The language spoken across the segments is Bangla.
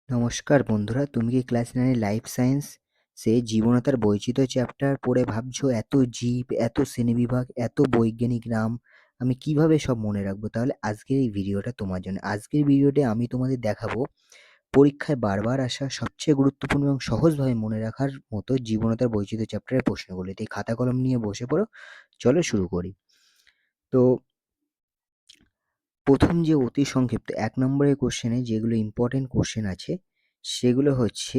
নমস্কার বন্ধুরা, তুমি কি ক্লাস 9 লাইফ সায়েন্স জীবনতার বৈচিত্র্য চ্যাপ্টার পড়ে ভাবছো এত জীব, এত শ্রেণীবিভাগ, এত বৈজ্ঞানিক নাম আমি কিভাবে সব মনে রাখবো? তাহলে আজকের এই ভিডিওটা তোমার জন্য। আজকের ভিডিওতে আমি তোমাদের দেখাবো পরীক্ষায় বারবার আসা সবচেয়ে গুরুত্বপূর্ণ এবং সহজভাবে মনে রাখার মতো জীবনতার বৈচিত্র্য চ্যাপ্টারের প্রশ্নগুলি। তাই খাতা কলম নিয়ে বসে পড়ো, চলো শুরু করি। তো প্রথম যে অতি সংক্ষিপ্ত ১ নম্বরের কোশ্চেনে যেগুলো ইম্পর্টেন্ট কোশ্চেন আছে সেগুলো হচ্ছে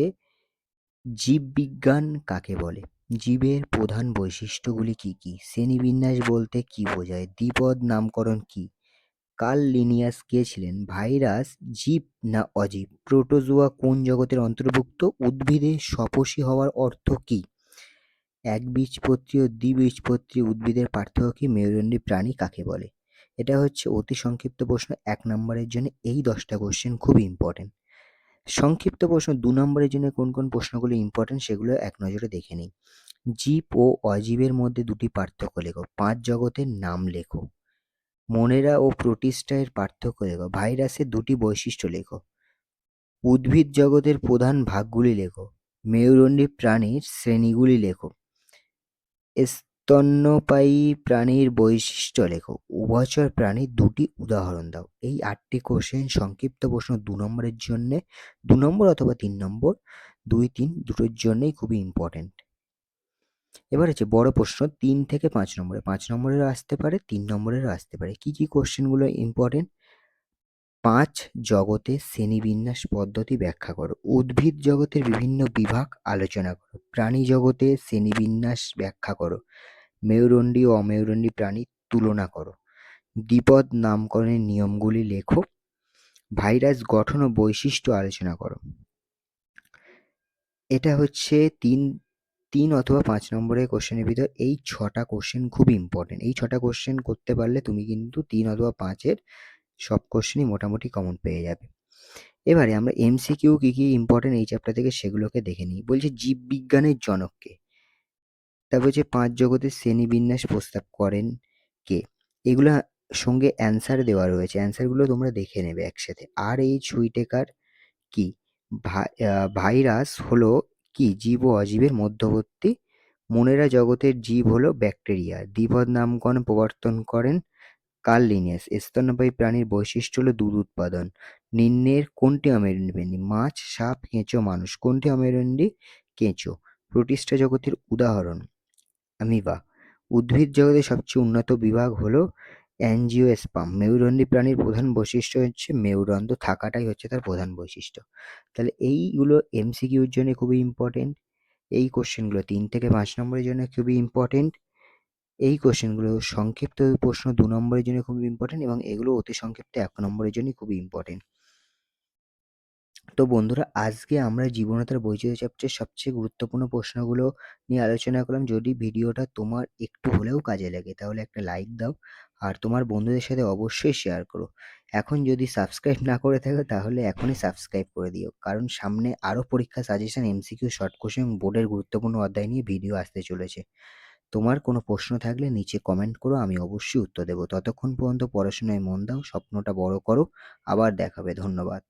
জীববিজ্ঞান কাকে বলে? জীবের প্রধান বৈশিষ্ট্যগুলি কী কী? শ্রেণীবিন্যাস বলতে কী বোঝায়? দ্বিপদ নামকরণ কী? কার্ল লিনিয়াস কে ছিলেন? ভাইরাস জীব না অজীব? প্রোটোজোয়া কোন জগতের অন্তর্ভুক্ত? উদ্ভিদে স্বপোষী হওয়ার অর্থ কী? একবীজপত্রী ও দ্বিবীজপত্রী উদ্ভিদের পার্থক্য কী? মেরুদণ্ডী প্রাণী কাকে বলে? এটা হচ্ছে অতি সংক্ষিপ্ত প্রশ্ন ১ নম্বরের জন্য। এই ১০টা কোশ্চেন খুবই ইম্পর্টেন্ট। সংক্ষিপ্ত প্রশ্ন ২ নম্বরের জন্য কোন কোন প্রশ্নগুলো ইম্পর্টেন্ট সেগুলো এক নজরে দেখে নিই। জীব ও অজীবের মধ্যে দুটি পার্থক্য লেখো। ৫ জগতের নাম লেখো। মোনেরা ও প্রোটিস্টা এর পার্থক্য লেখো। ভাইরাসের দুটি বৈশিষ্ট্য লেখো। উদ্ভিদ জগতের প্রধান ভাগগুলি লেখো। মেরুদণ্ডী প্রাণীর শ্রেণীগুলি লেখো। স্তন্যপায়ী প্রাণীর বৈশিষ্ট্য লেখো। উভচর প্রাণীর দুটি উদাহরণ দাও। এই ৮টি কোশ্চেন সংক্ষিপ্ত প্রশ্ন ২ নম্বরের জন্যে, ২ নম্বর অথবা ৩ নম্বর, ২, ৩ দুটোর জন্যই খুবই ইম্পর্টেন্ট। এবার হচ্ছে বড় প্রশ্ন ৩ থেকে ৫ নম্বরে। ৫ নম্বরেরও আসতে পারে, ৩ নম্বরেরও আসতে পারে। কি কি কোশ্চেনগুলো ইম্পর্টেন্ট? ৫ জগতের শ্রেণীবিন্যাস পদ্ধতি ব্যাখ্যা করো। উদ্ভিদ জগতের বিভিন্ন বিভাগ আলোচনা করো। প্রাণী জগতের শ্রেণীবিন্যাস ব্যাখ্যা করো। মেরুদণ্ডী ও অমেরুদণ্ডী প্রাণীর তুলনা করো। দ্বিপদ নামকরণের নিয়মগুলি লেখো। ভাইরাস গঠন ও বৈশিষ্ট্য আলোচনা করো। এটা হচ্ছে ৩ অথবা ৫ নম্বরের কোশ্চেনের ভিতর এই ৬টা কোশ্চেন খুবই ইম্পর্টেন্ট। এই ৬টা কোশ্চেন করতে পারলে তুমি কিন্তু ৩ অথবা ৫ এর সব কোশ্চেনই মোটামুটি কমন পেয়ে যাবে। এবারে আমরা এমসিকিউ কি কি ইম্পর্টেন্ট এই চ্যাপ্টার থেকে সেগুলোকে দেখে নিই। বলছে জীববিজ্ঞানের জনক কে? তারপর হচ্ছে ৫ জগতের শ্রেণীবিন্যাস প্রস্তাব করেন কে? এগুলা সঙ্গে অ্যান্সার দেওয়া রয়েছে। অ্যান্সারগুলো তোমরা দেখে নেবে একসাথে। আর.এইচ. হুইটেকার কি? ভাইরাস হলো কি? জীব ও অজীবের মধ্যবর্তী। মোনেরা জগতের জীব হলো ব্যাকটেরিয়া। দ্বিপদ নামকরণ প্রবর্তন করেন কার্ল লিনিয়াস। স্তন্যপায়ী প্রাণীর বৈশিষ্ট্য হলো দুধ উৎপাদন। নিম্নের কোনটি অমেরুদণ্ডী প্রাণী? মাছ, সাপ, কেঁচো, মানুষ। কোনটি অমেরুদণ্ডী? কেঁচো। প্রোটিস্টা জগতের উদাহরণ? অ্যামিবা। উদ্ভিদ জগতের সবচেয়ে উন্নত বিভাগ হলো অ্যাঞ্জিওস্পার্ম। মেরুদণ্ডী প্রাণীর প্রধান বৈশিষ্ট্য হচ্ছে মেরুদণ্ড থাকাটাই হচ্ছে তার প্রধান বৈশিষ্ট্য। তাহলে এইগুলো এমসিকিউর জন্য খুবই ইম্পর্টেন্ট। এই কোশ্চেনগুলো ৩ থেকে ৫ নম্বরের জন্য খুবই ইম্পর্টেন্ট। এই কোশ্চেনগুলো সংক্ষিপ্ত প্রশ্ন ২ নম্বরের জন্য খুবই ইম্পর্টেন্ট এবং এগুলো অতি সংক্ষিপ্ত ১ নম্বরের জন্য খুবই ইম্পর্টেন্ট। তো বন্ধুরা, আজকে আমরা জীবনতার বৈচিত্র্য চ্যাপ্টারের সবচেয়ে গুরুত্বপূর্ণ প্রশ্নগুলো নিয়ে আলোচনা করলাম। যদি ভিডিওটা তোমার একটু হলেও কাজে লাগে তাহলে একটা লাইক দাও আর তোমার বন্ধুদের সাথে অবশ্যই শেয়ার করো। এখন যদি সাবস্ক্রাইব না করে থাকো তাহলে এখনই সাবস্ক্রাইব করে দিও, কারণ সামনে আরও পরীক্ষা সাজেশন, এমসিকিউ, শর্ট কোশ্চেন এবং বোর্ডের গুরুত্বপূর্ণ অধ্যায় নিয়ে ভিডিও আসতে চলেছে। তোমার কোনো প্রশ্ন থাকলে নিচে কমেন্ট করো, আমি অবশ্যই উত্তর দেবো। ততক্ষণ পর্যন্ত পড়াশোনায় মন দাও, স্বপ্নটা বড় করো। আবার দেখা হবে। ধন্যবাদ।